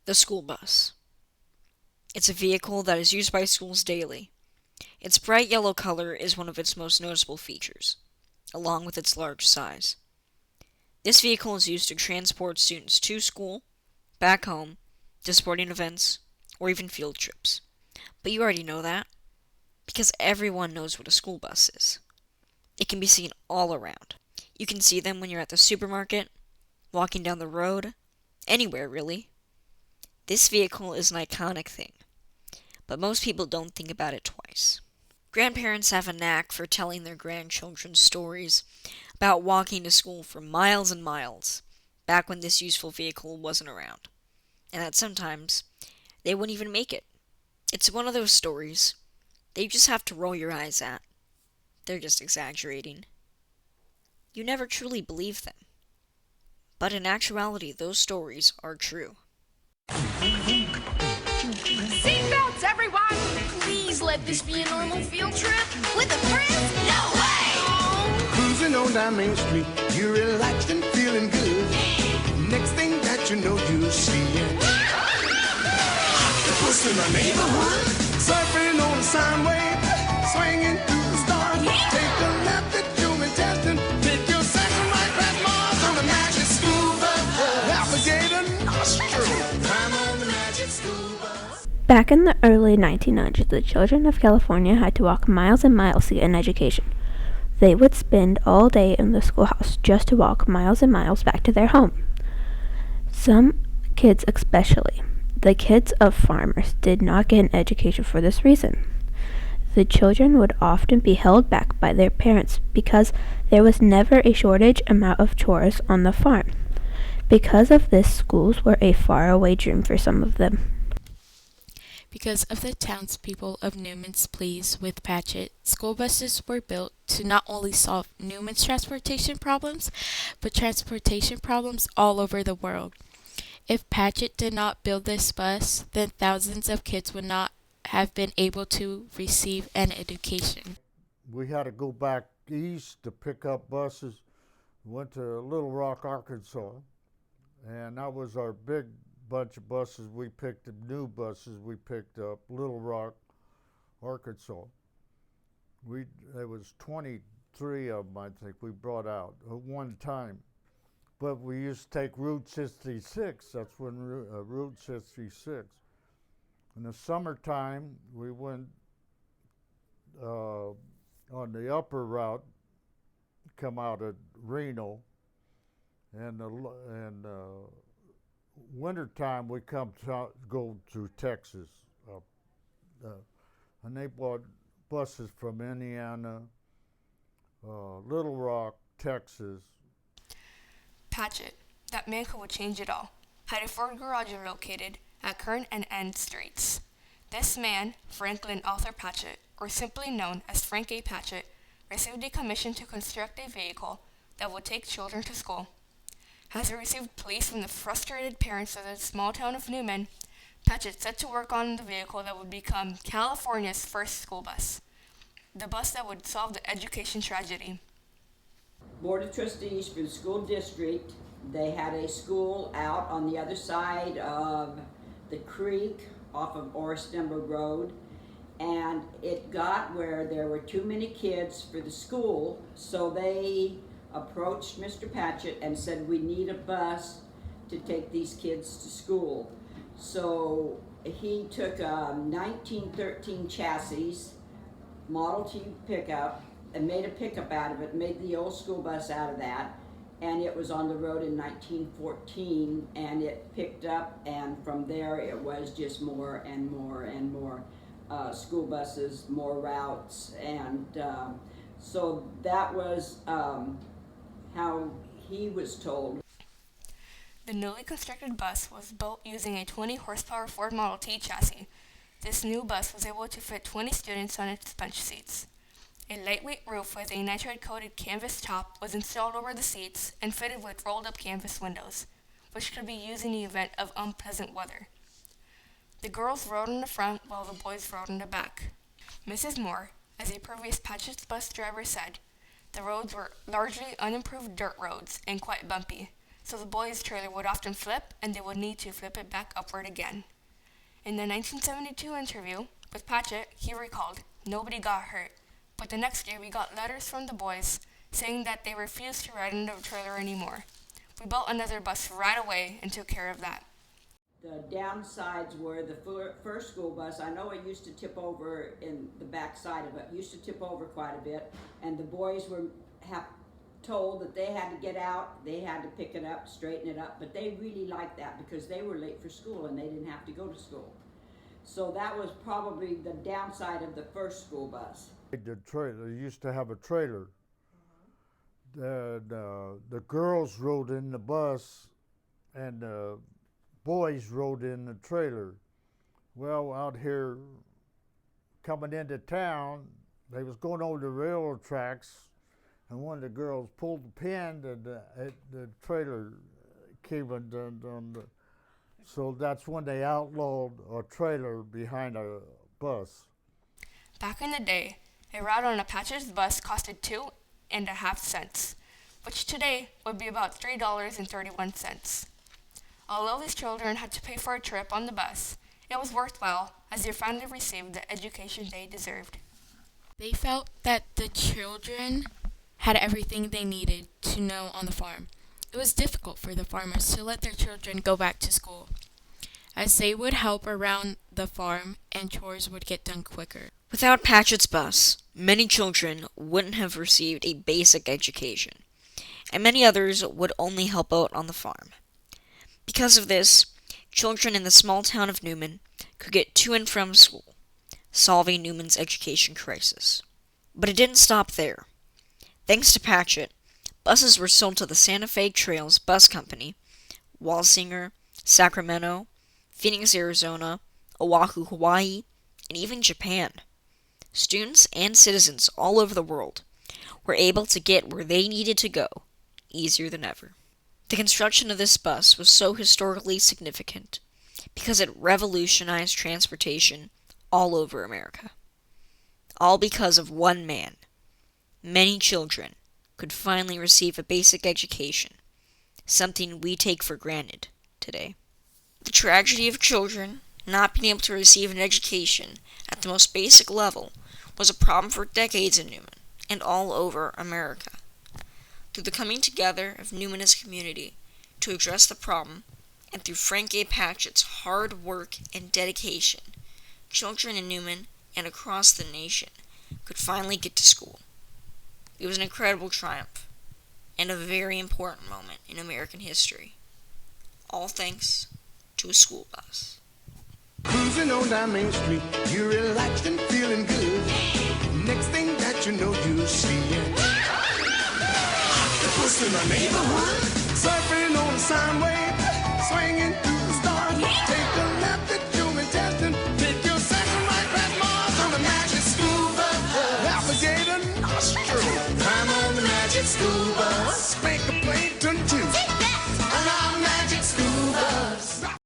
The school bus. It's a vehicle that is used by schools daily. Its bright yellow color is one of its most noticeable features, along with its large size. This vehicle is used to transport students to school, back home, to sporting events, or even field trips. But you already know that, because everyone knows what a school bus is. It can be seen all around. You can see them when you're at the supermarket, walking down the road, anywhere really. This vehicle is an iconic thing, but most people don't think about it twice. Grandparents have a knack for telling their grandchildren stories about walking to school for miles and miles, back when this useful vehicle wasn't around, and that sometimes they wouldn't even make it. It's one of those stories that you just have to roll your eyes at. They're just exaggerating. You never truly believe them. But in actuality, those stories are true. Seatbelts, everyone! Please let this be a normal field trip. With a friend? No way! Cruising on down Main Street, you're relaxed and feeling good. Next thing that you know, you see it. Octopus in the neighborhood, surfing on the sine wave, swinging through the stars. Take a left at human testing, take your second right past Mars on the magic scuba. Alligator nostril, climb on the magic scuba. Back in the early 1900s, the children of California had to walk miles and miles to get an education. They would spend all day in the schoolhouse just to walk miles and miles back to their home. Some kids, especially the kids of farmers, did not get an education for this reason. The children would often be held back by their parents because there was never a shortage amount of chores on the farm. Because of this, schools were a faraway dream for some of them. Because of the townspeople of Newman's pleas with Patchett, school buses were built to not only solve Newman's transportation problems, but transportation problems all over the world. If Patchett did not build this bus, then thousands of kids would not have been able to receive an education. We had to go back east to pick up buses. Went to Little Rock, Arkansas, and that was our big bunch of buses. We picked up new buses. We picked up Little Rock, Arkansas. There was 23 of them, I think, we brought out at one time. But we used to take Route 66. That's when Route 66. In the summertime, we went on the upper route, come out of Reno, and wintertime we go through Texas, and they bought buses from Indiana, Little Rock, Texas. Patchett, that man who would change it all, had a Ford garage located at Kern and End Streets. This man, Franklin Arthur Patchett, or simply known as Frank A. Patchett, received a commission to construct a vehicle that would take children to school. As he received pleas from the frustrated parents of the small town of Newman, Patchett set to work on the vehicle that would become California's first school bus, the bus that would solve the education tragedy. Board of Trustees for the school district, they had a school out on the other side of the creek off of Orristember Road, and it got where there were too many kids for the school, so they approached Mr. Patchett and said, we need a bus to take these kids to school. So he took a 1913 chassis, Model T pickup, and made a pickup out of it, made the old school bus out of that, and it was on the road in 1914, and it picked up, and from there it was just more and more and more school buses, more routes, and so that was how he was told. The newly constructed bus was built using a 20-horsepower Ford Model T chassis. This new bus was able to fit 20 students on its bench seats. A lightweight roof with a nitride-coated canvas top was installed over the seats and fitted with rolled-up canvas windows, which could be used in the event of unpleasant weather. The girls rode in the front while the boys rode in the back. Mrs. Moore, as a previous Patchett's bus driver said, the roads were largely unimproved dirt roads and quite bumpy. so the boys' trailer would often flip and they would need to flip it back upward again. In the 1972 interview with Patchett, he recalled, "Nobody got hurt, but the next year we got letters from the boys saying that they refused to ride in the trailer anymore. We built another bus right away and took care of that." The downsides were the first school bus. I know it used to tip over in the back side of it. Used to tip over quite a bit, and the boys were told that they had to get out, they had to pick it up, straighten it up, but they really liked that because they were late for school and they didn't have to go to school. So that was probably the downside of the first school bus. The trailer used to have a trailer. The girls rode in the bus and the boys rode in the trailer. Well, out here coming into town, they was going over the railroad tracks, and one of the girls pulled the pin and the trailer came undone. So that's when they outlawed a trailer behind a bus. Back in the day, a ride on a Patchett's bus costed 2.5 cents, which today would be about $3.31. Although these children had to pay for a trip on the bus, it was worthwhile as they finally received the education they deserved. They felt that the children had everything they needed to know on the farm. It was difficult for the farmers to let their children go back to school, as they would help around the farm and chores would get done quicker. Without Patchett's bus, many children wouldn't have received a basic education, and many others would only help out on the farm. Because of this, children in the small town of Newman could get to and from school, solving Newman's education crisis. But it didn't stop there. Thanks to Patchett, buses were sold to the Santa Fe Trails Bus Company, Walsinger, Sacramento, Phoenix, Arizona, Oahu, Hawaii, and even Japan. Students and citizens all over the world were able to get where they needed to go easier than ever. The construction of this bus was so historically significant because it revolutionized transportation all over America. All because of one man. Many children could finally receive a basic education, something we take for granted today. The tragedy of children not being able to receive an education at the most basic level was a problem for decades in Newman and all over America. Through the coming together of Newman as a community to address the problem, and through Frank A. Patchett's hard work and dedication, children in Newman and across the nation could finally get to school. It was an incredible triumph, and a very important moment in American history. All thanks to a school bus. Cruising on down Main Street, you're relaxed and feeling good. Next thing that you know, you're seeing the puss in the neighborhood, surfing on the sound wave, swinging through the stars. Take a left at Truman Testing, take your second right past Mars on the magic school bus. Alligator nostril, climb on the magic school bus, spank a plankton too.